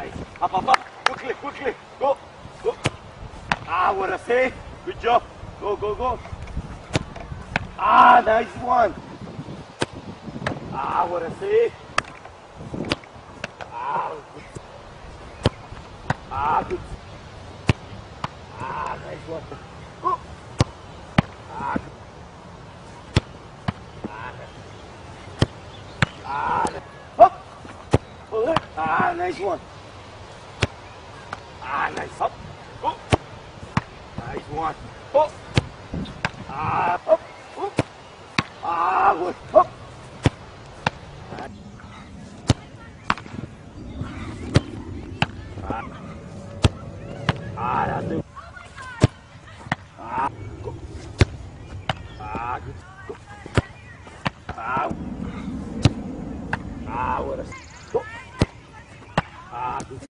Nice. Up. Quickly. Go. Ah, what a save. Good job. Go. Ah, nice one. Ah, what a save. Ah, good. Good. Nice one. Go. Good. Up. Pull it. Nice one. Nice. Up. Go. Nice one. Up. Up. Good. Up. That's it. Go. Good. Go. What a. Go. Good.